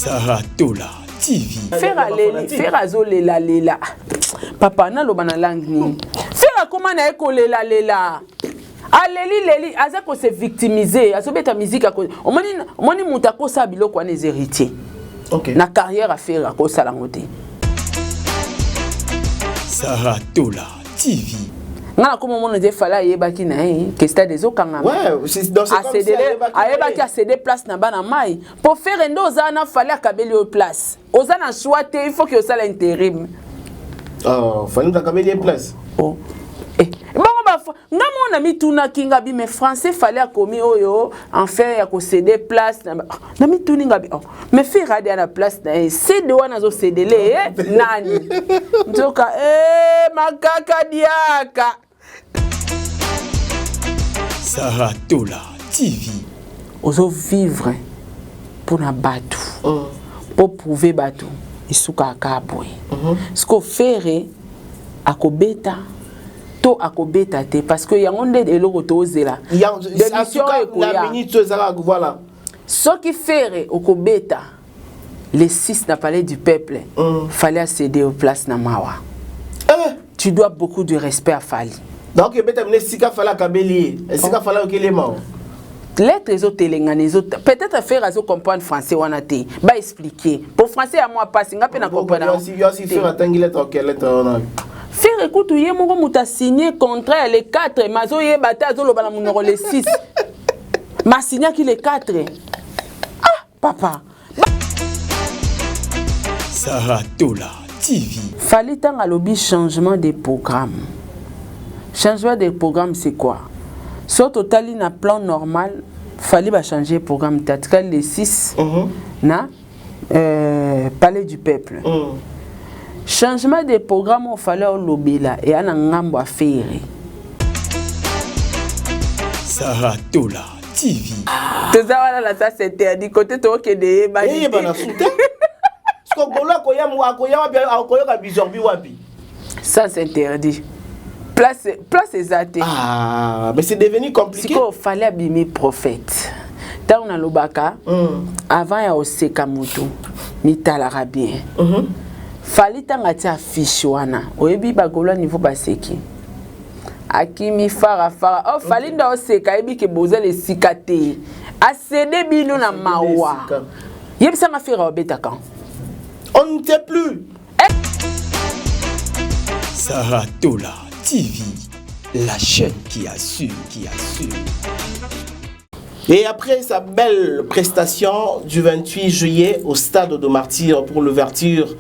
Saratola TV. Faire azolela. Papa na loba na langue ni. Faire comment na eko lela. Aleli azako se victimiser, azobeta musique ako. Omoni mutako sa biloko wana les héritiers. OK. Na carrière à faire ko sala ngote. Saratola TV. Ngala comme mon de fala yebaki na que c'était des okanga. Ouais, c'est dans ce cas ayebaki a céder place na bana mai pour faire ndoza na fala kabeli au place. Oza na choix te, il faut que ça l'intérim. Oh, fallait na kabeli place. Oh. Bon ba nga mona mituna kinga bi mais français fallait komi oyo en fait ya ko céder place na mituni ngabi oh mais faire radio na place na céder wana zo cédele nani ndoka makaka diaka. Saratola TV. Ozo vivre pour na batu pour prouver batu isuka kabwe ce qu'on ferait akobeta to akobeta te parce que yango nde eloko tozela la minute voilà ce qui ferait okobeta les 6 na palais du peuple fallait céder aux places na mawa tu dois beaucoup de respect à Fali donc beta mne sika fala kabeli sika fala okelema lettres autres peut-être faire azo comprendre français wana te ba expliquer pour français à moi pas singa pe na comprendre si faire atangi lettre quelle lettre on a faire écoute yé moko muta signé contrat les 4 mazo yé bata azo loba na numéro les 6 ma signé qui les 4 ah papa Saratola TV. Fallait tant à lobby changement des programmes. Changement des programmes c'est quoi? Sur total in a plan normal, fallait changer le programme théâtral les 6 na palais du peuple. Changement des programmes il fallait au lobby là et un ngambo à faire. Saratola TV. Tout ça là ça c'est interdit côté toi que des ça c'est interdit. Place exacte. Ah, mais c'est devenu compliqué. Il fallait abîmer prophète. Tant on a l'obaka, avant il y a aussi Kamutu, Mitala bien. Fallait tant à tia fiche wana. Oyebi bagola niveau baseki. Akimi fara. Oh fallait dans aussi kaibi que boza les sikate. Asede bino na mawa. Yeb ça m'a fait robeta quand. On ne sait plus. Saratola TV, la chaîne qui assure. Et après sa belle prestation du 28 juillet au Stade de Martyrs pour l'ouverture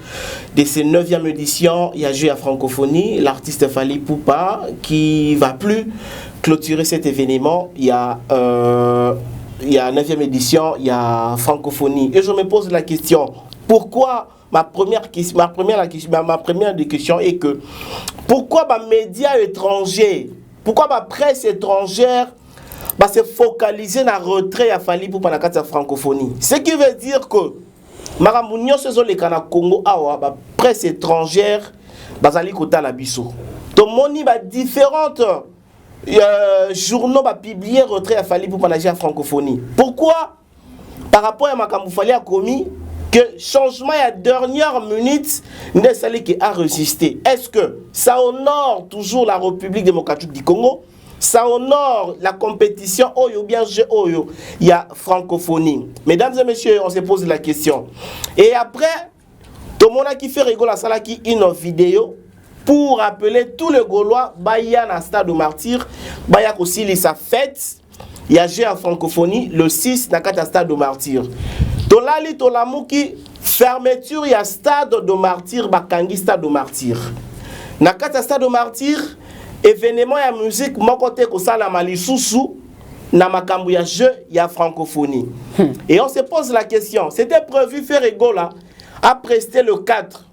de cette 9e édition, il y a joué à Francophonie, l'artiste Fally Ipupa qui va plus clôturer cet événement. Il y a 9e édition, il y a Francophonie. Et je me pose la question, pourquoi ma première question est que pourquoi les médias étrangers, pourquoi la presse étrangère va se focaliser sur le retrait à Fally pour la francophonie? Ce qui veut dire que Maramounio se sont les Congo la presse étrangère bazali kota la biso. To moni ba différentes journaux va publier retrait à Fally pour la francophonie. Pourquoi par rapport à Makamou Fally a commis que changement à dernière minute n'est celle qui a résisté? Est-ce que ça honore toujours la République démocratique du Congo? Ça honore la compétition Oyo bien Oyo? Il y a francophonie. Mesdames et messieurs, on se pose la question. Et après, tout le monde qui fait rigoler ça qui une vidéo pour appeler tous les Gaulois Baya na Stade de Martyrs, Baya aussi sa fête. Il y a joué en francophonie le 6 na Stade de Martyrs. Tolali Tolamuki, fermeture, il y a Stade de Martyrs, Bakangi Stade de Martyrs. Nakata Stade de Martyrs, événement et musique, mon côté que ça, la Malisusu, na makambu ya jeu, il y a francophonie. Et on se pose la question, c'était prévu faire Egola à prester le 4.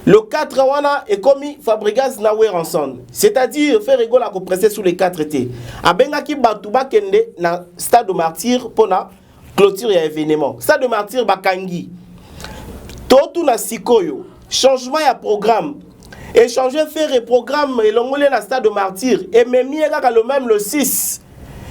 Le 4, wana est commis Fabregas Nawer ensemble. C'est-à-dire faire Egola pour prester sous les 4 étés. Abenga ki Batouba Kende na Stade de Martyrs pour na clôture et événement. Stade de Martyrs Bakangi. Tout na sikoyo. Changement ya programme. Échanger faire un programme et l'ongolais na Stade de Martyrs. Et même le même le 6.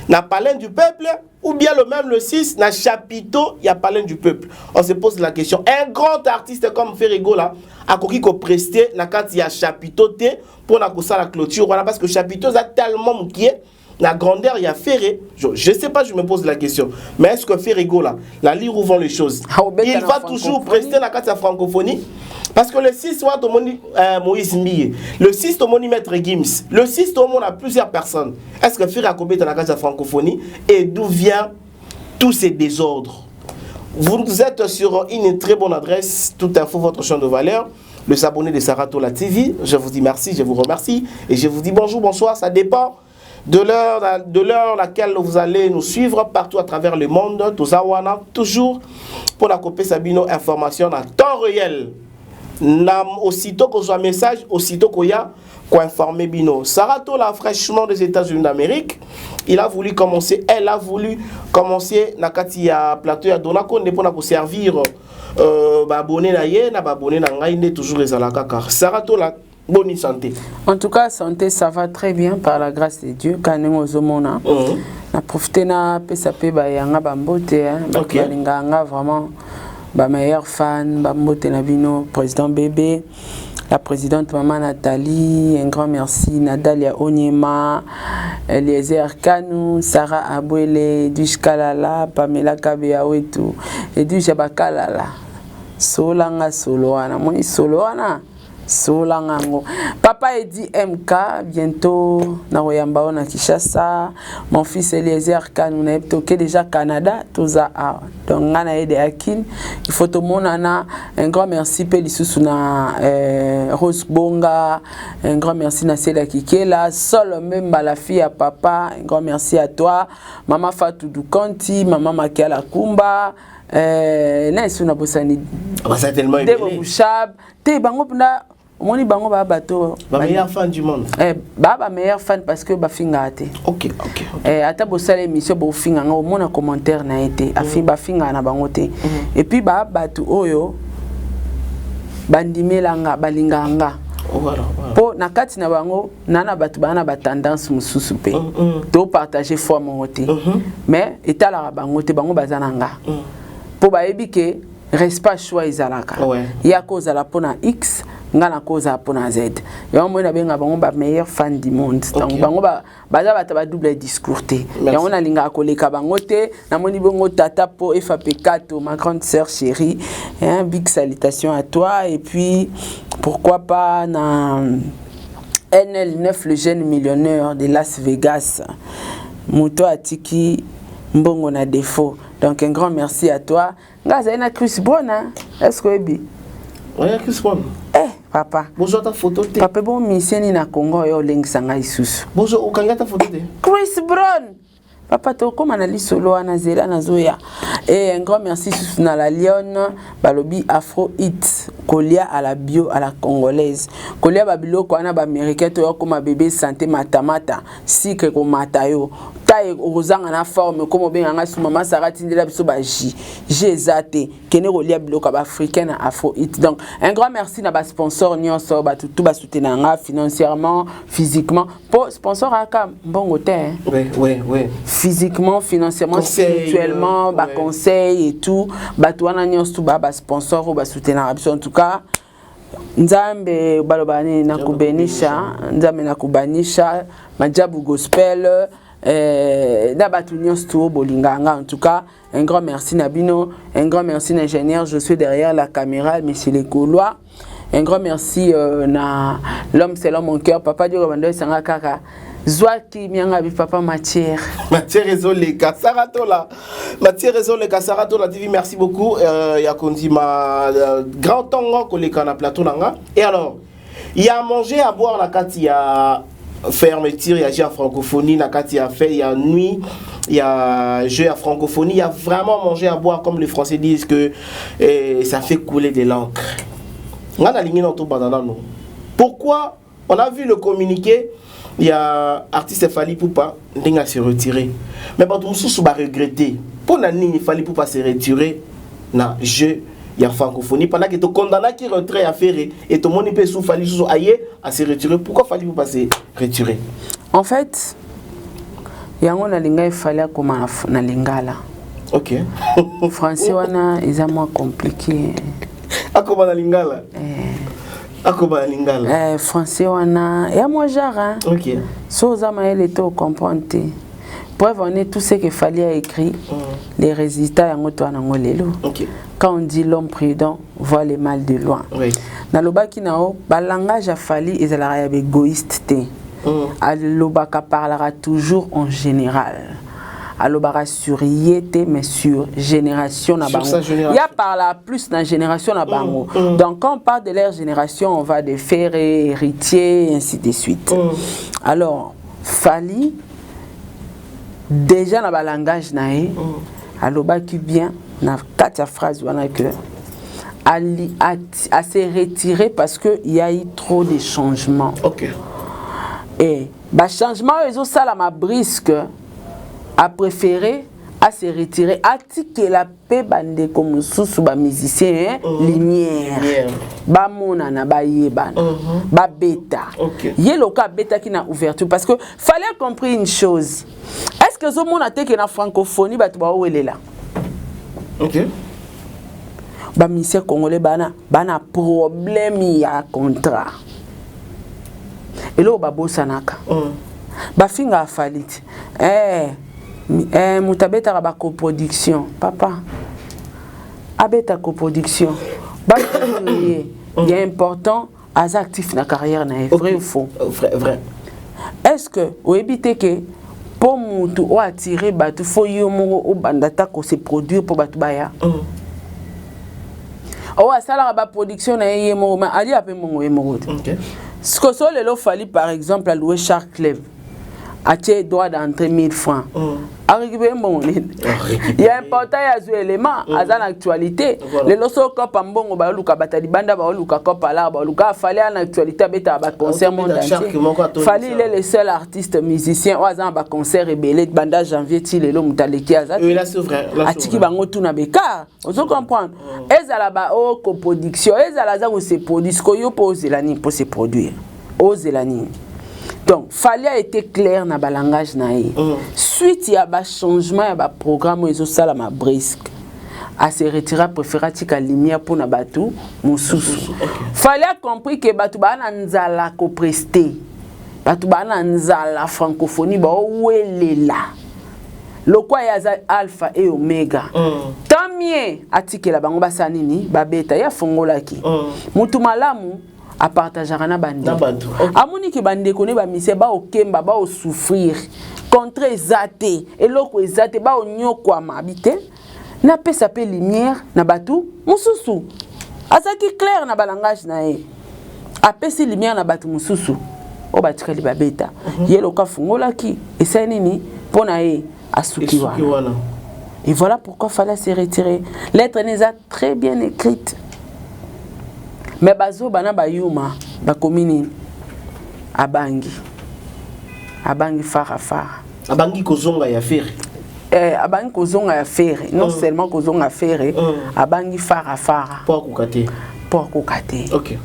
Na palais du peuple. ou bien le 6, na chapiteau, il y a parlé du peuple. On se pose la question. Un grand artiste comme Ferrego là, a qui ko prester na quand il y a chapiteau pour na la clôture, voilà, parce que chapiteau a tellement qui la grandeur, il y a Ferré. Je ne sais pas, je me pose la question. Mais est-ce que Ferrego là, la lire où vont les choses? Il va toujours prester na quand la francophonie. Parce que le 6, Moïse Mbiye. Le 6, Maître Gims. Le 6, on a plusieurs personnes. Est-ce que Ferré a combien dans la francophonie? Et d'où vient tous ces désordres? Vous êtes sur une très bonne adresse. Tout info, votre champ de valeur. Le s'abonner de Saratola TV. Je vous dis merci, je vous remercie. Et je vous dis bonjour, bonsoir. Ça dépend de l'heure laquelle vous allez nous suivre partout à travers le monde. Toujours pour la copie Sabino information en temps réel. Aussitôt qu'on soit message, aussitôt qu'on y a quoi informer Bino. Saratola fraîchement des États-Unis d'Amérique. Elle a voulu commencer nakati ya plateau ya Donako ne pona ko servir abonné na ye na abonné na ngai toujours les alaka. Saratola bonne santé. En tout cas, santé, ça va très bien par la grâce de Dieu. Quand nous sommes là, na profité na PSP ba yanga bambote balinganga vraiment ba meilleur fan bambote na bino président bébé, la présidente maman Nathalie, un grand merci Nadalia Onyema, Eliezer Kanou, Sarah Abouele, Dush Kalala, Pamela Kabeao et tout, et Dush Abakalala. Solanga Soloana, moi Soloana. Solangango. Papa est dit MK, bientôt na Royambao na Kishasa. Mon fils Eliezer Kanou na toqué déjà Canada, toza a. Donc ngana aide Akin. Il faut tout le monde un grand merci Pelisusu na Rose Bonga, un grand merci na Sela Kikela, Sol même la fille à papa, un grand merci à toi, maman Fatou Dukanti, maman Makiala Kumba. Na suna bosani. Ça tellement aimé. Bouchab, te bango pna moni bango ba bato. Ba meilleur fan du monde. Ba meilleur fan parce que ba finga ate. OK. Ata bosala émission bo finga ngo mona commentaire na été. Afi ba finga na bango te. Et puis ba bato oyo bandimelanga balinganga. Voilà. Po na kati na bango nana bato bana ba tendance mususu pe. To partager foi mon côté. Mais etala bango te bango bazananga. Po ba ebike reste pas choix izalaka. Ya cause la pona X, ngana cause la pona Z. Ya mo na benga bango ba meilleur fan du monde. Donc bango ba ba double discours te. Ya on a linga koleka bango te, na moni bongo tata po FAP4 ma grande sœur chérie. Un big salutation à toi et puis pourquoi pas na NL9 le jeune millionnaire de Las Vegas. Muto atiki mbongo na défaut. Donc un grand merci à toi. Ngaza Chris Brown, est-ce que oui? Oui, Chris Brown. Papa. Bonjour ta photo. Papa bon mission na Congo yo lengsanga isusu. Bonjour ukanga ta photo de. Chris Brown. Papa to comme analyse solo anazela nazoya. Et un grand merci na la Lyon balobi Afro Hit kolia à la bio à la congolaise. Kolia babilo ko na ba américain to comme bébé santé matamata sikre ko matayo. Taille ozanga na forme comme bien nga su maman Sarati ndela biso ba jezate kene kolia biloko ba africain Afro Hit. Donc un grand merci na ba sponsor nyonso ba tout ba soutenir nga financièrement, physiquement. Pour sponsor aka bongo te. Oui. Physiquement, financièrement, conseil, spirituellement, conseil et tout. Batouana nyonso ba sponsor ou ba soutenir en tout cas. Nzambe balobani nakubenisha, nzambe nakubanisha, majabu gospel d'abatu nyonso bolinganga en tout cas. Un grand merci Nabino, un grand merci l'ingénieur, je suis derrière la caméra, monsieur les Gaulois. Un grand merci na l'homme c'est l'homme mon cœur, papa Dieu Robando Sanga Kaka. Zwaki mianga bi papa matière. Matière réseau les Kasaratola. Matière réseau les Kasaratola TV, merci beaucoup. Ya kondi ma grand temps que les kana plateau nanga. Et alors, il y a à manger à boire la kati ya fermeture, il y a jeu à francophonie, la kati ya fait, il y a nuit, il y a jeu à francophonie, il y a vraiment manger à boire comme les Français disent que ça fait couler de l'encre. Pourquoi on a vu le communiqué, il y a artiste Fally Poupa, il a se retiré. Mais quand on va regretter, pour il Fally Poupa se retirer, na jeu, il y a francophonie, pendant que tu condamné qui retrait à faire et tout le monde peut souffler à se retirer. Pourquoi Fally Poupa se retirer? En fait, yango na linga ifali akoma na lingala. OK. Français wana est moins compliqué. Akoma na lingala. Akoma na lingala. Français wana ya moi genre. OK. So zama ele to comprendre. Preuve on est tout ce qu'il fallait écrit. Les résultats yango to na ngolelo. OK. Quand on dit l'homme prudent voit le mal de loin. Oui. Na lobaki nao ba langage a fali ezala ya égoïste te. Alobaka parlera toujours en général. Alobaka sur yété mais sur génération na bango. Il y a parla plus dans génération na bango. Donc quand on parle de leur génération, on va de ferré, héritier, ainsi de suite. Alors fali déjà na ba langage nae alobaki bien na quatre phrases wana que à se retirer parce que il y a eu trop de changements. OK. Et bah changement ils ont ça la ma brisque a préféré à se retirer à tirer la paix bande comme sous ba musicien lumière ba monana ba yeban ba bêta yelo ka bêta qui na ouverture parce que fallait comprendre une chose. Est-ce que ce monde a été que na francophonie ba tu ba welela? OK. Ba musicien congolais bana problème ya contrat. Et là ba bosanaka. Ba finga falit. Mutabeta ba coproduction papa. Abeta coproduction. Ba il est important as actif na carrière na vrai ou faux? Vrai. Est-ce que ou éviter que pour mutu ou attirer batu faut yo mo o bandata ko se produire pour batu baya? Oh ça ba production na yé mo ma ali apé mo mo. OK. Ce que ça le fallait par exemple à louer Shark Club. Acheter droit d'entrée 1000 francs. Arrivé mon. Il y a important ya zo élément azan actualité. Le loso ko pambongo ba luka batali banda ba luka ko pala ba luka fallait en actualité beta ba concert mondial. Fallait il est le seul artiste musicien azan ba concert rebelle banda janvier ti lelo mutaleki azan. Oui là c'est vrai. Atiki bango tuna beka. On se comprendre. Ezala ba o coproduction, ezala za ko se produire ko yo pose la ni pour se produire. Ose la ni. Donc, fallait être clair dans le langage. Suite, il y a un changement, il y a un programme où ils ont ça ma brisque. À se retirer, préférer la lumière pour nous battre. Fallait comprendre que batu bana nzala ko prester. Batu bana nzala francophonie ba welela. Le quoi y a alpha et oméga. Tant mieux atike la bango basa nini ba beta ya fongola ki. Mutu malamu à partager na bandi. Amoni ki bande kone ba mise ba okemba ba o souffrir contre zate et loko zate ba onyoko amabite na pesa pe lumière na batu mususu azaki clair na balangage na e apesi lumière na batu mususu o batikali babeta yelo ka fungola ki esa nini pona e asuki wana. Et voilà pourquoi fallait se retirer. Lettre n'est très bien écrite. Mais bazo bana bayuma ba komini abangi fara abangi kozonga ya faire abangi kozonga ya faire non seulement kozonga faire abangi fara pour kokate OK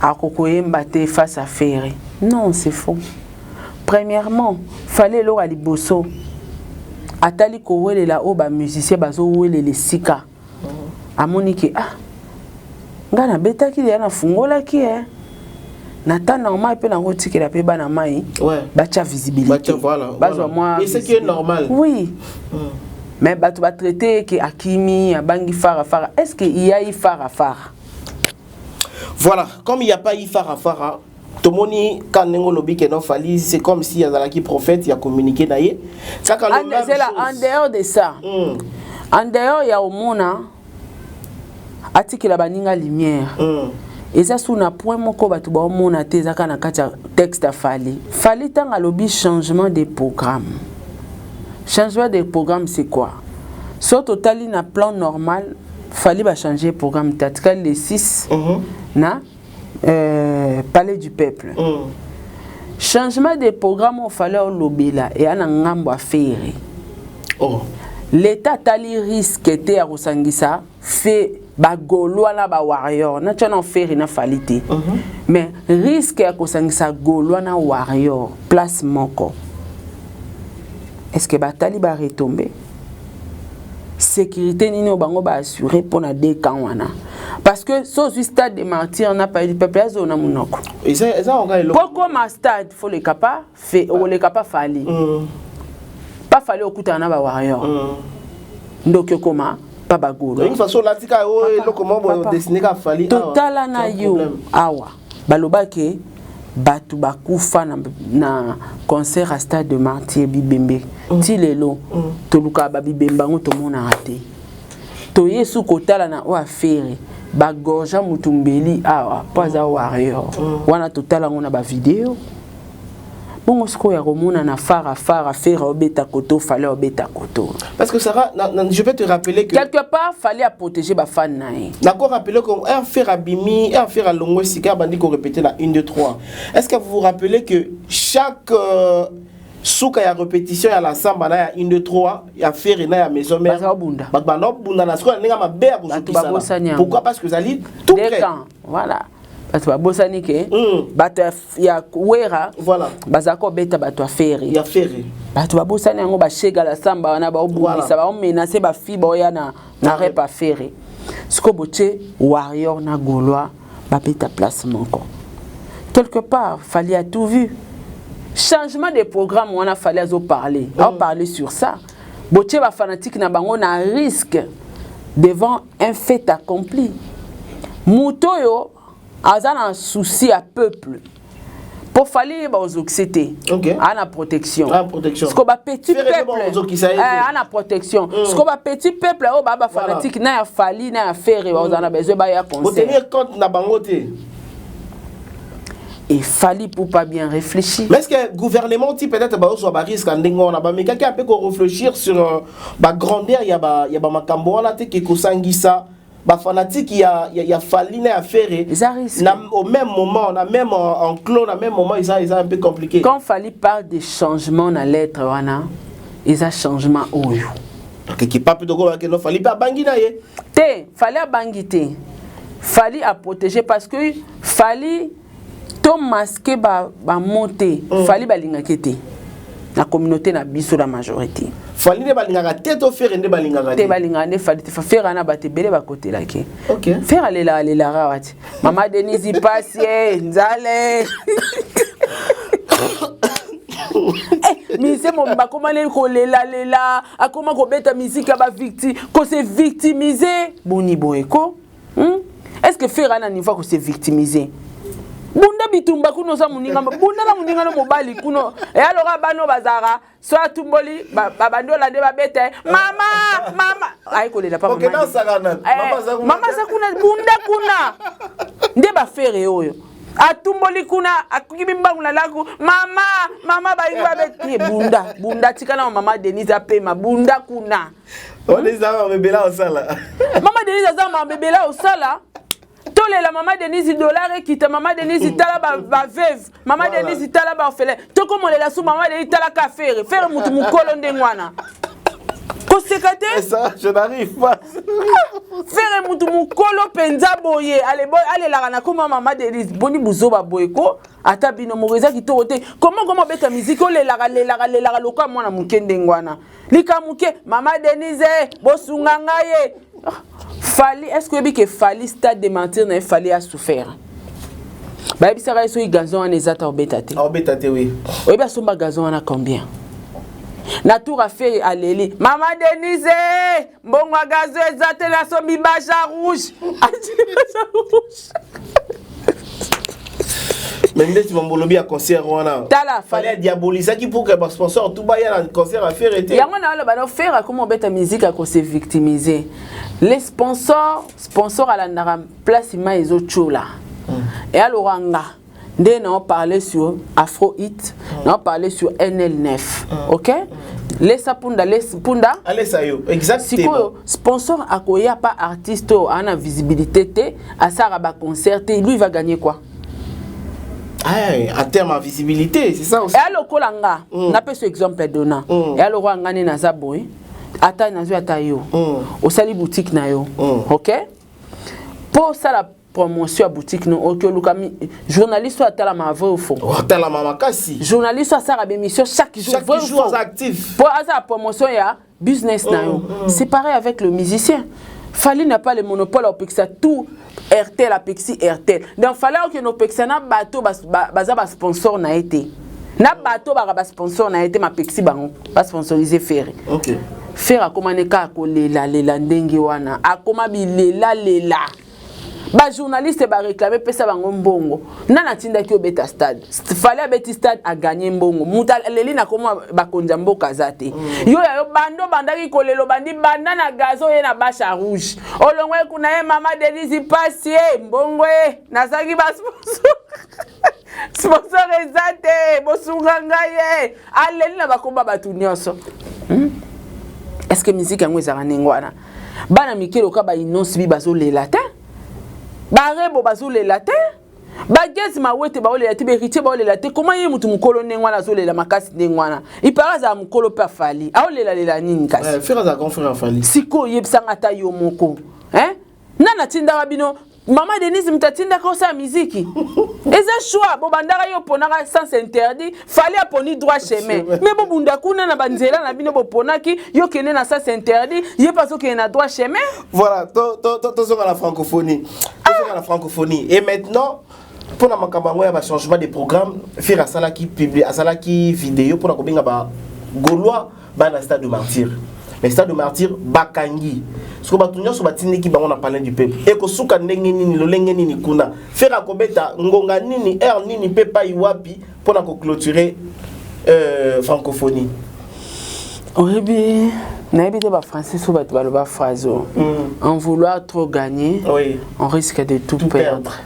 akokoyemba te face à faire non c'est faux. Premièrement fallait lo aliboso atali ko wele la o ba musicien bazo wele le sika amoni ke ngana beta ki ya na fungola ki na ta normal pe na rotiki la pe bana mai bacha visibilité voilà moi et ce qui est normal oui mais batu ba traiter que akimi abangi fara est-ce que il y a eu fara voilà comme il y a pas eu fara tomoni kanengo lobi ke non fali c'est comme si y a qui prophète il a communiqué naie ça quand en dehors de ça en dehors il y a au mona atiki la baninga lumière et ça sous na point moko batu ba mona te zaka na kati texte fali tanga lobi changement de programme. Changement de programme c'est quoi? Sur total na plan normal fallait ba changer programme théâtral les 6 na palais du peuple. Changement de programme il fallait lobila et ana ngambo a faire. L'état tali risque était à Rosangisa fait bagolwa na ba warrior na tchana faire na falité mais risque à Rosangisa golwa na warrior place moko est-ce que batali va retomber? Sécurité nini obango ba assurer pour na deux camps wana. Parce que ce stade de martyrs on n'a pas eu peuple azona munoko. Et ça on a pourquoi ma stade faut les capa fait ou les capa fali. Pas fali okuta na ba warrior. Ndoke koma pas bagolo. De toute façon là tika o le comment bon dessiner ka fali. Total na yo awa. Balobake batu bakufa na concert à stade de martyrs bibembe. Ti lelo toluka ba bibemba ngo to mona raté. To yesu kotala na o affaire ba gorja mutumbeli awa pas warrior. Wana totala ngona ba vidéo. Bon ce qu'on y a romona na fara faire obeta koto fallait obeta koto. Parce que Sarah, je vais te rappeler que quelque part fallait protéger ba fan nae. D'accord, rappeler qu'on a fait Abimi, a fait à Longo Sika bandi qu'on répétait la 1 2 3. Est-ce que vous vous rappelez que chaque souka ya répétition ya la samba na ya 1 2 3 ya faire na ya maison mère. Ba no bunda na skola ninga mabe ko. Pourquoi? Parce que ça lit tout près. Voilà. Parce que bosani ke bato ya wera voilà bazako beta bato afere ya fere bato babosani yango ba shega la samba wana ba obumisa ba menacer ba fiba oya na rep afere siko boche warrior na gaulois ba beta place moko quelque part fallait a tout vu changement de programme on a fallu azo parler on parler sur ça boche ba fanatique na bango na risque devant un fait accompli mutoyo Azan un souci à peuple. Pour falloir aux oxytés. À la protection. Ce qu'on va petit peuple. À la protection. Ce qu'on va petit peuple. Oh baba fanatique n'a fallu n'a faire. On a besoin de conseil. Pour tenir compte na bangote. Il fallait pour pas bien réfléchir. Mais est-ce que le gouvernement peut-être ba soit ba risque ndingo na ba mais quelqu'un peut réfléchir sur ba grandeur il y a ba makambo wana te ki kosangisa. Bah fanatique il y a fallu à faire au même moment on a même en clone au même moment ils a un peu compliqué quand fallu parle de changement dans lettre wana ils a changement oyo qui pas plutôt que non fallu pas bangi na ye te fallait bangiter fallait à protéger parce que fallait to masquer ba monter fallait balinga kete la communauté na biso la majorité fallait ne balinga tête au faire ne balinga te balinga ne fallait faire na bate bele ba côté là ke OK faire aller la rawati maman Denise passe nzale mise mon ba comment les kolela a comment ko beta musique ba victime ko se victimiser boni boeko est-ce que faire na niveau ko se victimiser bunda bitumba kuno sa muninga bunda na muninga no mobali kuno e alora bano bazara so atumboli babando la de babete mama ay ko le la pa mama mama sa kuna bunda kuna nde ba faire oyo atumboli kuna akukibi mbangu na laku mama ba ingwa bete bunda tikana mama Denise apema bunda kuna on les a bebela au sala mama Denise azama bebela au sala la maman Denise $, quitte maman Denise tala ba veuve maman Denise tala ba orphelin to comme la sous maman Denise tala ka faire mutu mukolo ndengwana ko sekate ça je n'arrive pas faire mutu mukolo penza boye allez la na comme maman Denise boni buzoba boyeko ata bino moreza ki to te comment beta musique le la loka mwana mukende ngwana likamuke maman Denise bosunga ngaye Fali, est-ce que fali stade de mentir n'a fallu à souffrir? Bah, ça va être gazon en ezata obetate. Obetate oui. Oui, bah son gazon en a combien? Na tour a fait à Léli. Maman Denise, bon gazon ezate la son bibaja rouge. Mais tu m'as dit à concert wana. Tala fallait diaboliser qui pour que les sponsors tout baya un concert à faire était. Ya ngona la ba faire comment beta musique à se victimiser. Les sponsors à la ndara place ma ezo chola. Et alors anga ndé on parlait sur Afro Hit, on parlait sur NL9. OK? Les punda allez ça yo exactement sponsor akoya pas artiste ana visibilité té à ça ba concert lui va gagner quoi? En termes de visibilité, c'est ça aussi. Et alors, Kolanga, n'a pas ce exemple donnant. Et alors, on a un zaboy, ata nazo ata yo, au sali boutique na yo, ok? Pour ça la promotion à boutique no OK luka journaliste à tala ma vrai au fond tala mama kasi journaliste à ça émission chaque jour actif pour à promotion ya business na yo c'est pareil avec le musicien Fali n'a pas le monopole au Pixar tout RTL a Pixi RTL donc fallait que nos Pixar na bateau ba sponsor na été na bateau ba sponsor na été ma Pixi bango ba sponsoriser Ferré OK Ferré a commandé ka ko lela ndenge wana a koma bi lela ba journaliste ba réclamer pesa bango mbongo nana tinda ki obeta stade fallait beti stade a gagner mbongo muta leli na koma ba konja mboka zate yo bando bandaki kolelo bandi banda na gazo ye na basha rouge olongwe kuna ye mama Denise Passier mbongo na saki ba sponsor ezate bosunganga ye aleli na bakomba batu nyonso est-ce que musique yango ezaka nengwana bana mikelo ka ba inonce bi bazo lela te barebo bazolela te bagezi mawete baolela te beritier baolela te comment ye mutu mukolo nengwana azolela makasi nengwana iparaza mukolo pa Fali aolela lela nini kasi faire za conférence Fali siko yebsanga ta yo moko nana tinda bino Maman Denise mtatinda kosa muziki. Eza choix bo bandara yo ponaka sans interdit, fallait aponi droit chemin. Mais bo bunda kuna na banzela na bino bo ponaki yo kene na sans interdit, ye paso kene na droit chemin. Voilà, to sur la francophonie. Sur la francophonie. Et maintenant pour la makambango ya ba changement de programme, faire à sala qui publie, à sala qui vidéo pour na kobinga ba Gaulois ba na stade de martyr. Mais stade de martyr bakangi. Ce que batunya so batini ki bango na parler du peuple. Et ko suka ndenge nini lolenge nini kuna. Faire akobeta ngonga nini nini pepa iwapi pour na ko clôturer francophonie. Oyebi na ebite ba français so batu baloba phrase. En vouloir trop gagner, on risque de tout perdre.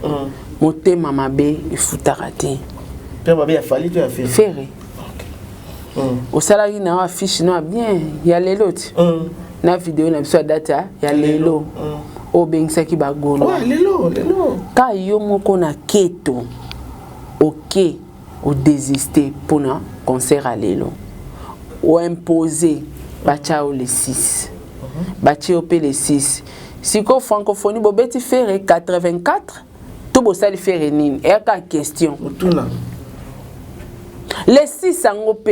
Motema mabe ifutaka te. Père mabe a fallu tu as fait. Ferré. Au salarié na affiche no bien, il y a les autres. Na vidéo na biso data ya lelo. O bengsaki ba golo. Ouais, lelo. Ka yo moko na keto. OK, o désister pour na concert à lelo. O imposer ba chao les 6. Ba chao les 6. Siko francophonie bobeti Ferré 84. Tout bo sali Ferré nini. Et ka question. Les 6 en OP.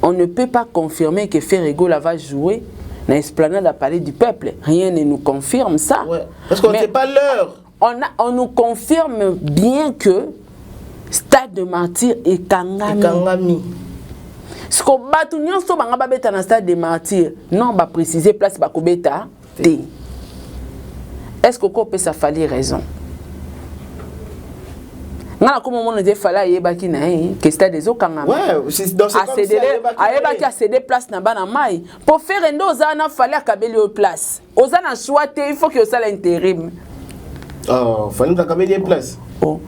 On ne peut pas confirmer que Ferregola va jouer dans l'esplanade à Palais du Peuple. Rien ne nous confirme ça. Ouais, parce qu'on n'est pas l'heure. On nous confirme bien que Stade de Martyr est Kangami. Ce qu'on bat tout le monde, dans le Stade de Martyr, non, on va préciser place Bakobeta. Est-ce qu'on peut ça fallait raison? Ngana comment on dit fallait yebaki na que stade des okanga. Ouais, c'est dans ce cas ayebaki a céder place na bana mai pour faire endo ozana fallait akabeli au place. Ozana choité, il faut que ça l'intérim. Oh, fallait akabeli place. Oh.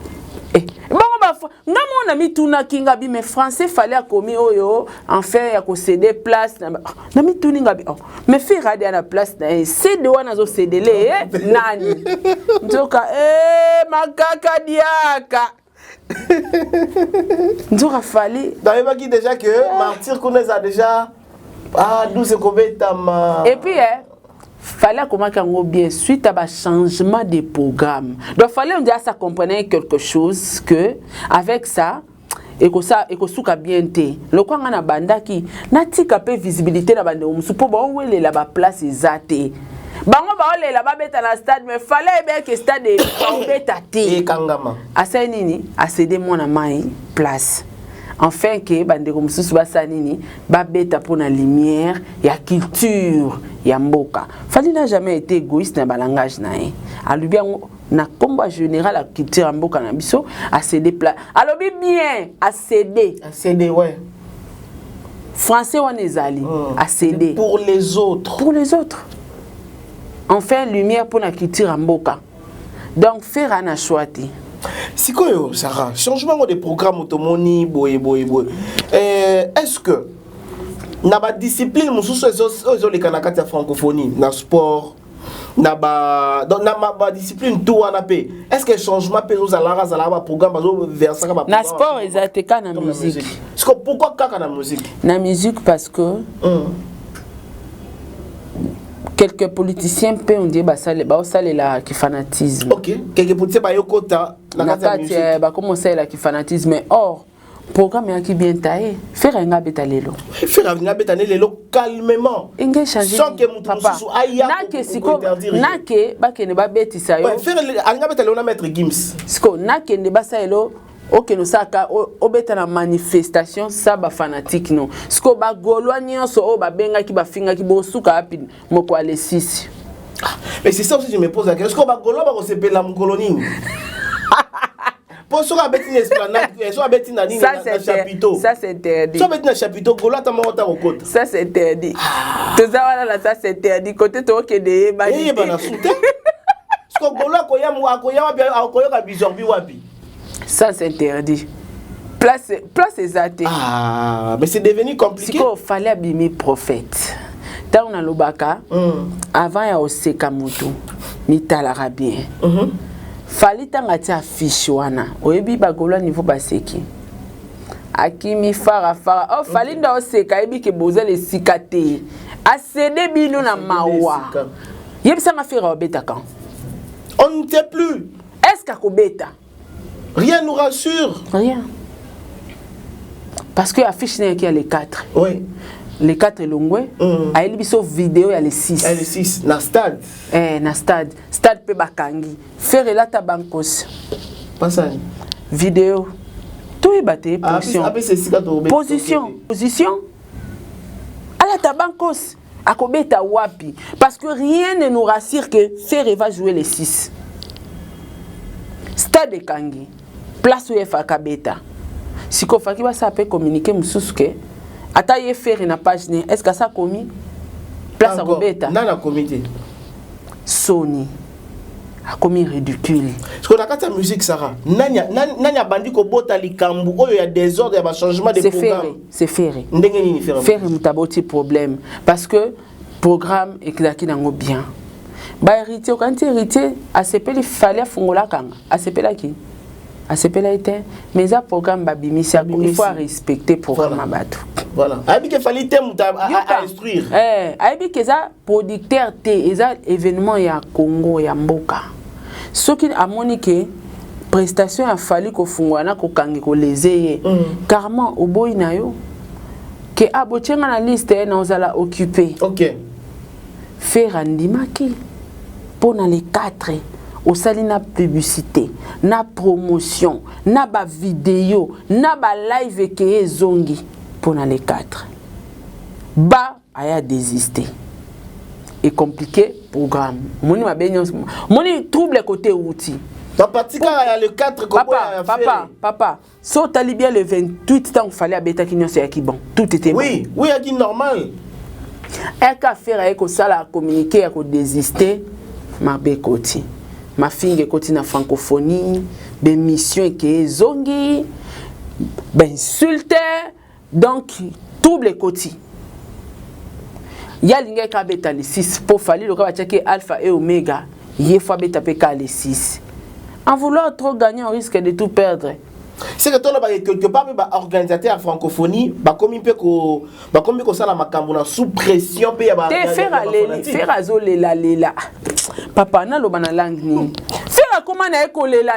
Bon ba ngamo na mituna kinga bi mais français fallait akomi oyo en fait ya ko céder place na mituni ngabi. Oh. Mais faire radi na place na céder wana zo cédele nani. Ndoka makaka diaka. Nous avons fallu. D'ailleurs, qui déjà que Martyr connaît ça déjà. Ah, nous c'est combien de et puis, fallait comment qu'on bien suite à un changement de programme. Donc, fallait on dit ça comprenait quelque chose que avec ça. Et que ça et que souka bien té le quoi ngana banda ki na tika pe visibilité na bande musu po ba wele la ba place ezate. Bango ba ole la ba beta na stade mais fallait bien que stade est beta té et kangama asa nini a cédé mon mai place enfin que bande ko mususu ba sanini ba beta pour na lumière ya culture ya mboka fallait n'a jamais été égoïste na balangage na a lui bien na combat général la culture ya mboka na biso a cédé place alors bien a cédé ouais français on ezali a cédé pour les autres enfin lumière pour la culture en boka donc faire un choix. Si quoi Sarah changement de programme automoni boy est-ce que na ba discipline mususu ezo le kanakati ya francophonie na sport na ba discipline tout wana pe est-ce que changement pe nous alara ba programme bazo verser ka ba na sport ezateka na musique est-ce que pourquoi kaka na musique parce que quelques politiciens peut on dit bah ça les la qui fanatisme. OK, quelques politiciens ba yokota na kati ba commencer la qui fanatisme mais or programme ya qui bien taillé faire un beta lelo. Faire un beta lelo calmement. Sans que mutu mususu aya na ke ba ke ne ba betisa yo. Faire un beta lelo na maître Gims. Siko na ke ne ba sa elo ok nous saka obeta na manifestation ça ba fanatique non siko ba golwa nyonso o ba benga ki ba finga ki bo suka api moko ale 6 mais c'est ça aussi je me pose la question siko ba golwa ba ko sepela mukolo nini pour so ba beti na esplanade so ba beti na nini na chapiteau ça c'est interdit so ba beti na chapiteau golwa ta mota ko kota ça c'est interdit tout ça wala ça c'est interdit côté to ke de ba ni ba na soute siko golwa ko ya mu akoya wapi akoyo ka bizorbi wapi. Ça c'est interdit. Place exacte. Ah, mais c'est devenu compliqué. Il fallait abîmer prophète. Tant on a l'obaka, avant ya oseka mutu, ni talara bien. Fallait tangati affiche wana. Oyebi bagolo niveau baseki. Akimi fara. Oh fallait nda oseka ebi ke boza le sikate. Asede bilo na mawa. Yebisa ma fera obeta kan. On ne sait plus. Est-ce qu'à kobeta? Rien nous rassure. Rien. Parce que affiche n'est qu'il y a les 4. Oui. Les 4 longwe. A il biso vidéo il y a les 6. Les 6 na stade. Na stade. Stade pe bakangi. Faire la tabankos. Pas ça. Vidéo. Tout est battu. Position. Position. À la tabankos. À kobeta wapi. Parce que rien ne nous rassure que Ferre va jouer les 6. Stade Kangi. Place où il faut kabeta. Si qu'on fait que ça peut communiquer mususuke. Ata ye faire na page ne. Est-ce que ça commis? Place à kabeta. Non la comité. Sony a commis ridicule. Parce que la musique Sarah. Nanya bandi ko bota likambu oyo ya désordre ya ba changement de programme. C'est ferré. Ndenge nini faire? Ferré mutaboti problème parce que programme eklaki nango bien. Ba héritier quand héritier ACP il fallait fongola kanga ACP la qui ACP la était mais ça programme babimisi il faut respecter programme abatu voilà abi que fallait thème à instruire abi que ça producteur té ça événement ya Congo ya mboka ce qui a moniqué prestation a fallu ko fungwana ko kangi ko lezeye carrément au boy na yo que abotchenga na liste na ozala occupé OK faire andimaki pour les 4 au sali na publicité na promotion na ba vidéo na ba live ke zongi pour les 4 ba aya désister et compliqué programme moni mabenyo moni trouble côté outil papa tika ya le 4 papa so tali bien le 28 tant fallait abeta kinyo c'est qui bon tout était oui bon. Oui a dit normal et ka faire avec ça la communiquer à désister ma bekoti ma finge koti na francophonie des missions qui zongi ben insulte donc double koti ya linga ka beta les 6 pour fali le ka checker alpha et oméga il faut beta peka les 6 en vouloir trop gagner on risque de tout perdre. C'est que toi là quelque part ba organisateur francophonie ba komi pe ko sala makambo na sous pression pe ya ba faire azole la papa na loba na langue ni faire comment na ko lela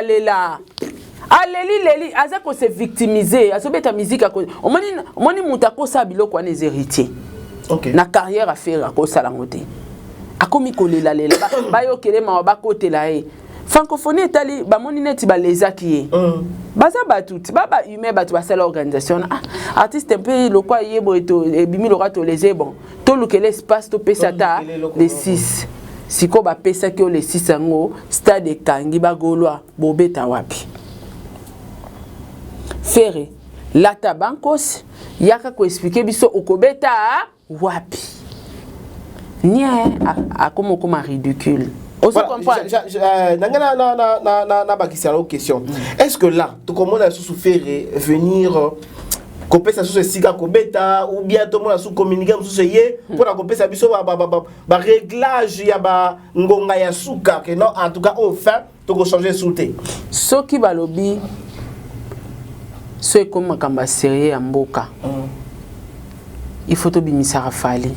aleli aza ko se victimiser azobeta musique a ko omoni mutako sa biloko na héritier OK na carrière à faire ko sala ngote akomi ko lela ba yo kelema ba kotela e francophonie etali ba moni neti ba lezaki baza batuti baba humain batu ba sala organisation artiste un peu le quoi yebo eto ebimi le rato les bon to lukele espace to pesa ta les 6 siko ba pesa ki les 6 ngo stade Kangi ba golwa bobeta wapi Ferre la tabankos yaka ko expliquer biso okobeta wapi nie a comme ridicule. Voilà, question. Est-ce que là, tout comme on a souffert venir couper sa sous siga kobeta ou bien tout le monde a sous communiquer sous yé pour la couper sa biso ba réglage ya ba ngonga ya suka que non en tout cas au fin tout changer souté. Ce qui va lobby ce comme makamba sérieux ya mboka. Il faut to bimisa rafali.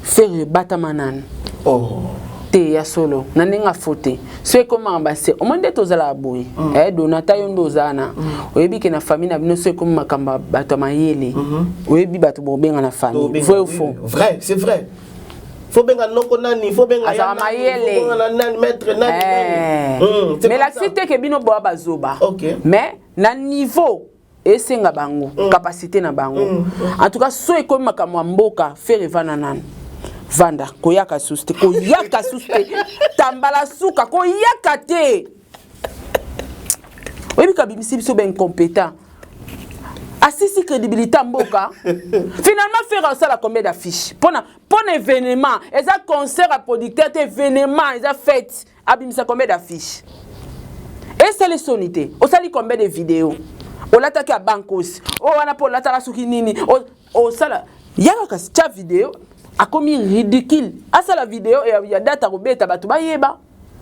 Faire batamanan Oh. Te ya solo na ninga fote so comme ambassadeur o monde tozala boy donata yondo zana oyebi ke na famille na bino so comme makamba bato mayele oyebi bato bobenga na famille vrai ou faux? Vrai, c'est vrai. Faut benga noko nani, faut benga ya mayele nani maître nani. Mais la cité ke bino boa bazoba. OK. Mais na niveau esenga bango capacité na bango. En tout cas so comme makamba mboka faire vana nani. Vanda, koyaka suste, tambala suka, koyaka te. Oui, mais kabimisi biso ben incompétent. Assisi crédibilité mboka. Finalement, faire ça la combien d'affiches? Pour événement, et ça concert à producteur, événement, et ça fête. Abimisa combien d'affiches? Et c'est les sonités. On sali combien de vidéos? On l'attaque à Bankos. On a pour l'attaque à Sukinini. On sala. Yaka ka vidéo. A commis ridicule. À ça la vidéo et il y a data robeta batuba yeba.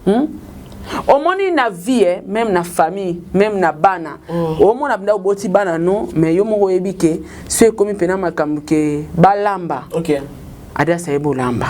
Au moins na vie même na famille, même na bana. Au moins na boti bana non, mais yo mo ebike, c'est comme pena makambu ke balamba. OK. Ada sa ebo lamba.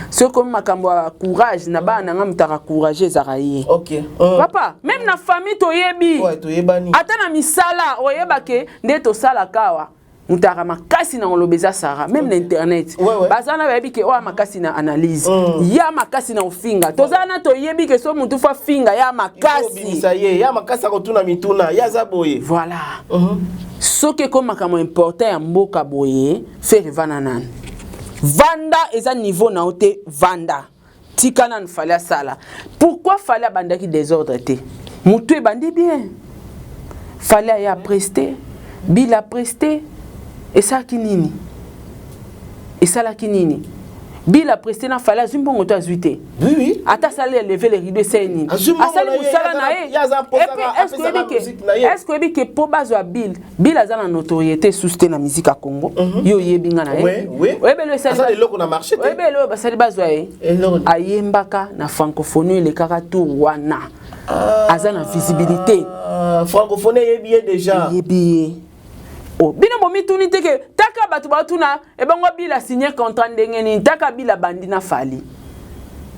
C'est comme makambu courage na bana ngam tara courage zaraye. OK. Papa, même na famille to yebi. Ouais, to yebani. Ata na misala oyebake ndeto sala kawa. Mutara makasi na olobeza Sarah même na internet bazana bayebi ke o makasi na analyse ya makasi na ofinga tozana to yebi ke so mutu fa finga ya makasi ça y est ya makasi akotuna mituna ya zaboye voilà soke ko makamo important ya mboka boye faire vananan vanda eza niveau na ote vanda tikana nfala sala pourquoi fallait bandaki désordre te mutu e bandi bien fallait ya prester bila prester. Et ça qui nini? Et ça là qui nini? Bila presté na fala zumbo ngoto azuité. Oui oui. Ata sala lever les rideaux c'est nini? Asali musala na e. Est-ce que que po bazo Bill, Bill azana notoriété sousté na musique à Congo. Yo yebinga na e. Oui oui. Oebe le sala le loko na marché. Oebe le basali bazo e. Ayembaka na francophonie le karatou wana. Azana visibilité. Francophonie yebié déjà. Yebié. Oh, bino momi tuni teke taka batu batuna e bango Bill a signé contrat ndenge ni taka Bill a bandi na fali.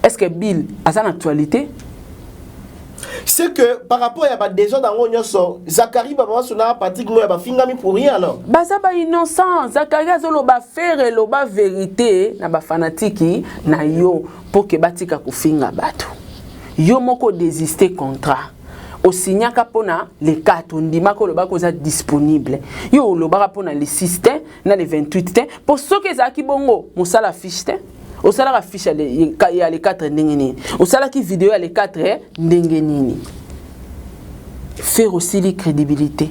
Est-ce que Bill a son actualité? C'est que par rapport à des gens dans l'Onyoso, Zachary Baba Suna Patrick Moya ba fingami pour rien alors. Baza ba innocent, Zachary azolo ba faire lo ba vérité na ba fanatiki na yo pour que batika kufinga batu. Yo moko désister contrat. Au signaka pona les 4 ndima ko lo ba koza disponible. Yo lo ba pona les 6 na les 28 pour ceux que zaki bongo musala fiche te. Au sala fiche ya les 4 ndenge nini. Au sala ki vidéo ya les 4 ndenge nini. Faire aussi la crédibilité.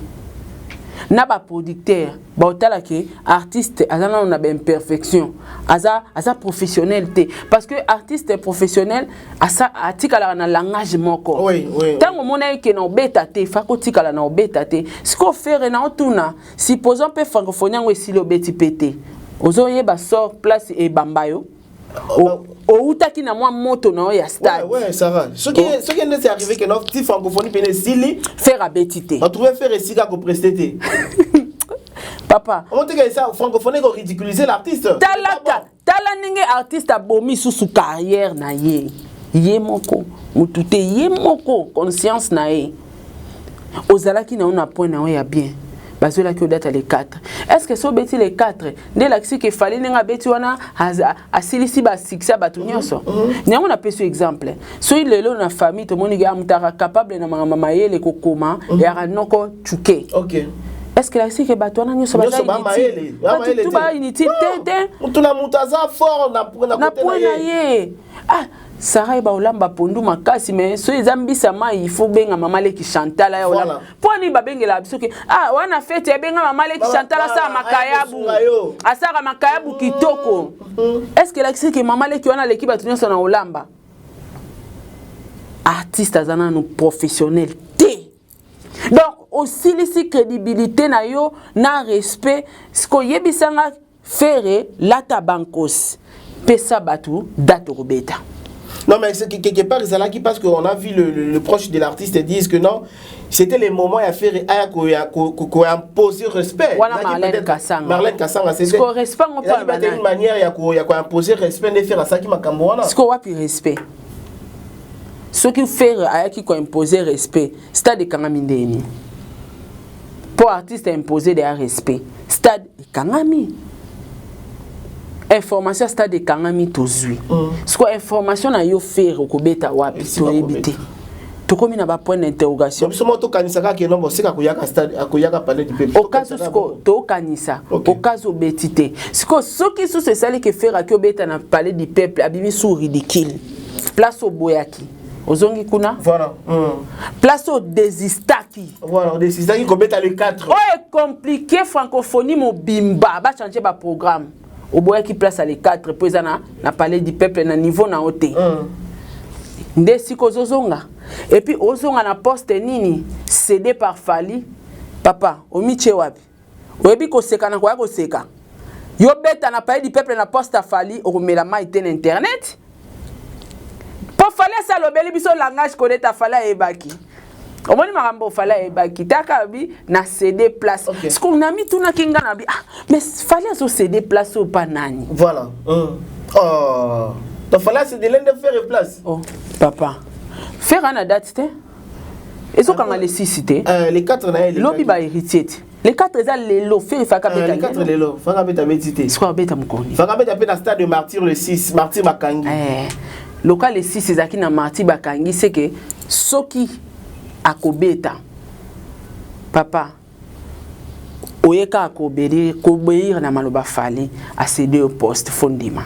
Na ba producteur, ba otala ke artiste azana on a ben imperfection. Aza professionnalité parce que artiste professionnel asa atikala na langage moko. Oui, oui. Tango mona ke na obeta te, fa ko tikala na obeta te. Siko faire na otuna, supposons pe francophonie ngo esili obeti pété. Ozoye ba sort place e bambayo. Outaki na moi moto na ya stade. Ouais, ça va. Ce qui est arrivé que notre petit francophonie pene sili faire abetité. On trouvait faire ici qu'à prester. Papa, on dit que ça francophonie ko ridiculiser l'artiste. Tala ninge artiste abomi sous carrière na ye. Ye moko, mutute ye moko conscience na ye. Ozalaki na on point na ya bien. Bazola ki date les 4. Est-ce que so beti les 4 de l'axi que fallait nga beti wana asilisi ba succès ba tunyoso. Nyango na peso exemple. So il lelo na famille to moni ga mutara capable na mama yele kokoma ya noko chuke. OK. Est-ce que l'axi que batwana nyoso ba inutile? Tout ba inutile tete. Mutuna mutaza fort na côté na ye. Ah Sarah ba olamba pondu makasi mais so ezambisa mai il faut benga mama leki Chantal ya olamba poni ba bengela biso ke wana fete benga mama leki Chantal sa makayabu asaka makayabu kitoko. Est-ce que l'accès que mama leki wana leki batunyo na olamba artiste azana no professionnel té. Donc aussi les crédibilité na yo na respect ce ko yebisanga faire la tabankos pesa batu date robeta. Non, mais c'est quelque part, c'est là qui parce qu'on a vu le proche de l'artiste disent que non, c'était les moments à faire qu'on a imposé respect. Voilà, Marlène Kassanga. Marlène Kassanga, c'était une manière à imposer respect de faire ça qui m'a camboana. Ce qu'on a pu respect. Ce qui fait qu'il faut imposer respect, stade de Kangamindeni. Pour artiste imposer des respect, stade de Kangami. Information stade de Kangami tozui. Ce que information na yo faire au kobeta wapi to ebité. To komi na ba point d'interrogation. Somo to kanisa ka ke no boseka kuyaka stade akuyaka parler du peuple. Au cas où ce to kanisa, au cas où betité. Ce que ceux qui sont ceux qui faire à kobeta na parler du peuple abimi sous ridicule. Place au boyaki. Ozongi kuna? Voilà. Place au désistaki. Voilà, au désistaki kobeta le 4. Oh, est compliqué francophonie mo bimba, ba changer ba programme. Au boya qui place à les 4 pour na parler du peuple na niveau na oté. Nde siko zozonga. Et puis ozonga na poste nini cédé par Fali. Papa, omiche wapi. Oyebi ko seka na kwa ko seka. Yo beta na parler du peuple na poste à Fali o mela ma ite na internet. Pour Fali ça lobeli biso langage connaître ta Fali e baki. Au moins, marambo fallait bakitaka bi na céder place. Ce qu'on a mis tout na kinga na bi. Ah, mais fallait so céder place au panani. Voilà. Oh. Donc fallait céder l'un de faire place. Oh, papa. Faire une date té. Et so quand les 6 cité. Les 4 na les. Lobi ba héritier. Les 4 ça les lo fait fa ka beta. Les 4 les lo. Fa ka beta betité. Ce qu'on beta mukoni. Fa ka beta pe na stade de Martyr le 6, Martyr Bakangi. Local le 6 c'est zaki na Martyr Bakangi c'est que soki akobeta papa oyeka akobéir na maloba Fali a cédé au poste fondima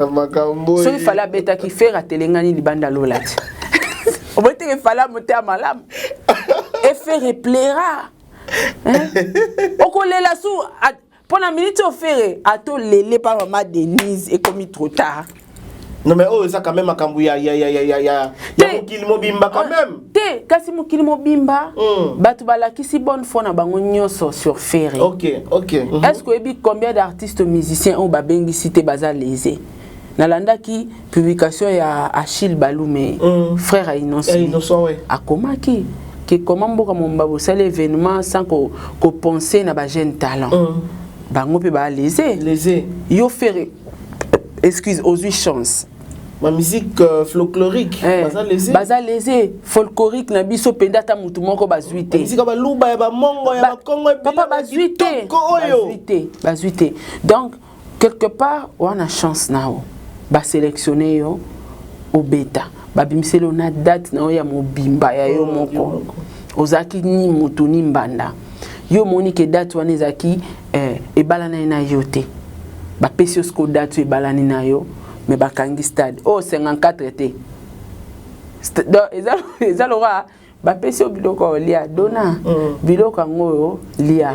makambo so il fallait beta qui faire atelengani libanda lolati on va te fallait monter à malam et faire plaira okolela sou pendant minute au faire ato lele par maman Denise et comme trop tard. Non mais oh ça quand même akambuya ya mukili mobimba quand même. Té kasi mukili mobimba batu balakisi bonne fois na bango nyoso sur Ferré. OK. Est-ce que ebi combien d'artistes musiciens ont babengi cité baza lésé? Nalanda ki publication ya Achille Balume frère à Innocent. Ouais. Akomaki que comment mboka momba bo sale événement sans ko penser na ba jeune talent. Bango pe ba lésé. Yo Ferré. Excuse aux 8 chances. Ma musique folklorique baza lésé folklorique na biso pendata mutu moko bazuite musique ba luba ya ba mongo ya ba kongo papa bazuite donc quelque part on a chance nao ba sélectionner yo au beta ba bimiselo na date na ya mobimba ya yo moko ozaki ni mutu ni mbanda yo monique date wana ezaki ebalana na yote ba pesios ko date ebalani na yo mais bakangi stade oh 54 été donc ezalora ba pesio biloko lia dona biloko ngo lia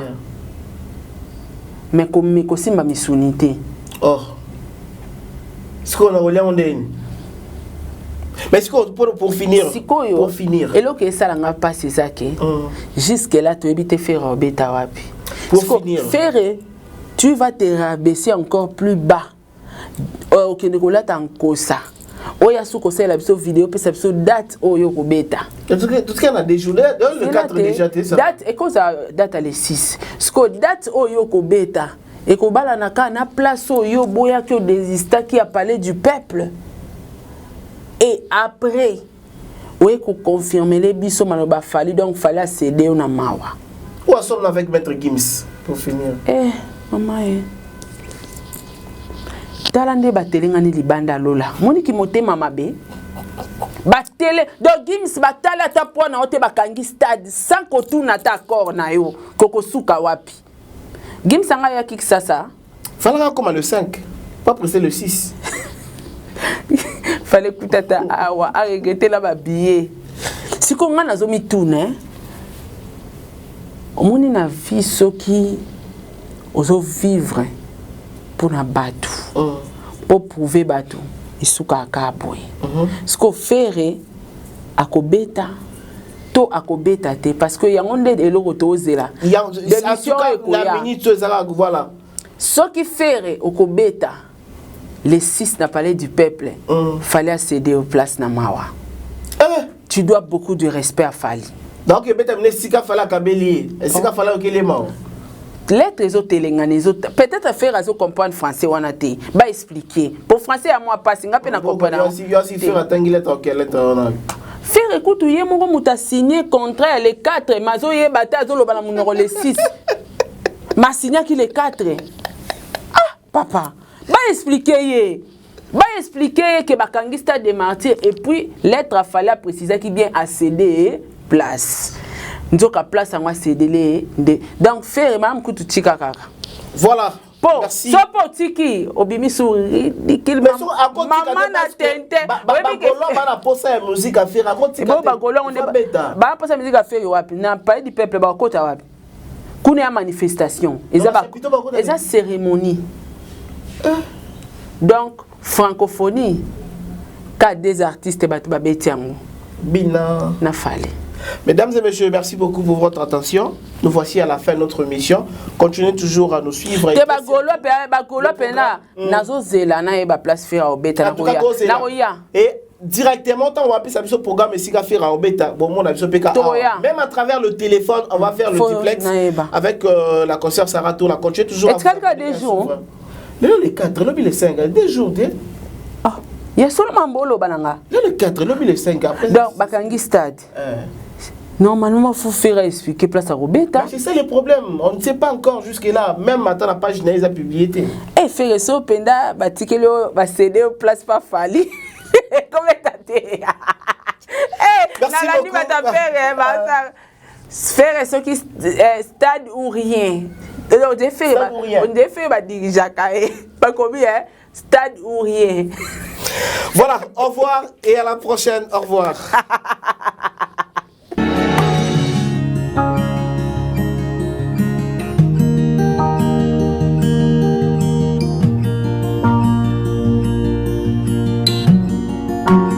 mais comme ko simba misunité oh ce qu'on a olia ondeni mais pour finir et lo que ça nga pas c'est ça que jusque là tu éviter faire beta wapi pour finir faire tu vas te rabaisser encore plus bas. Ok, Nicolas Tankosa. Oya suko c'est la vidéo, puis c'est la date oyo ko beta. Tout ce qu'on a déjoué, le 4 déjà ça. Date et cause date à les 6. Ce que date oyo ko beta et ko bala na place oyo boya que désista qui a parlé du peuple. Et après oyo ko confirmer les biso maloba Fali donc fallait céder na mawa. Où sommes avec maître Gims pour finir. Maman talande batelengani libanda lola moniki motema mabe batele donc Gims batala ta pona ote bakangi stade sans kotuna ta corps na yo kokosuka wapi Gims anga ya kikisasa fallait comme le 5 pas presser le 6 fallait kutata awa a regretter la ba billet siko nga nazomi tourner omoni na vie soki ozo vivre pour na batu pour prouver batu isuka akaboy ce qu'on fait akobeta to akobeta te parce que yangonde eloko tozela la minute ezala voilà ce qui fait okobeta les 6 n'a palais du peuple, fallait céder aux places Namawa. Tu dois beaucoup de respect à Fali. Donc, il y a Sika Fala Kabeli, Sika Fala Okelema. Les autres peut-être faire à comprendre français ou en athée. Bah expliquer. Pour français à moi pas, c'est un peu na comprendre. Il y a aussi faire attendre lettre quelle lettre on a. Faire écoute, il y a mon muta signé contrat les 4, mazo yé bata zo lo bana mon les 6. Ma signé qui les 4. Ah papa, bah expliquer. Bah expliquer que Bakangista des martyrs et puis lettre a fallu préciser qui bien à céder place. Nous avons place à moi céder donc faire même que tu tika kaka. Voilà. Merci. So po tiki obimi souri dikil maman na tente. Bagolo bana posa ya musique à faire à tika. Bagolo on est ba posa musique à faire wapi na pas du peuple ba kota wapi. Kuna ya manifestation. Eza cérémonie. Donc francophonie cas des artistes batu ba betiango. Bina na fallait. Mesdames et messieurs, merci beaucoup pour votre attention. Nous voici à la fin de notre émission. Continuez toujours à nous suivre. Et directement, on va appeler ça le programme même à travers le téléphone, on va faire le duplex avec la concert Sarato. La continuez toujours. Est-ce qu'il y a des jours? Les 4, les 5, des jours. Il y a seulement Bolo Bananga. Les 4, les 5 après. Donc, Bakangi Stade. Normalement, il faut faire expliquer place à Robeta. C'est ça le problème. On ne sait pas encore jusque-là. Même maintenant, la page n'a pas publié. Et faire ça, Penda, Batikelo, va céder aux places pas Fali. Comment t'as dit? Merci beaucoup. Faire ce qui stade ou rien. On défait, dirigeant. Pas combien? Stade ou rien. Voilà, au revoir et à la prochaine. Au revoir. Thank you.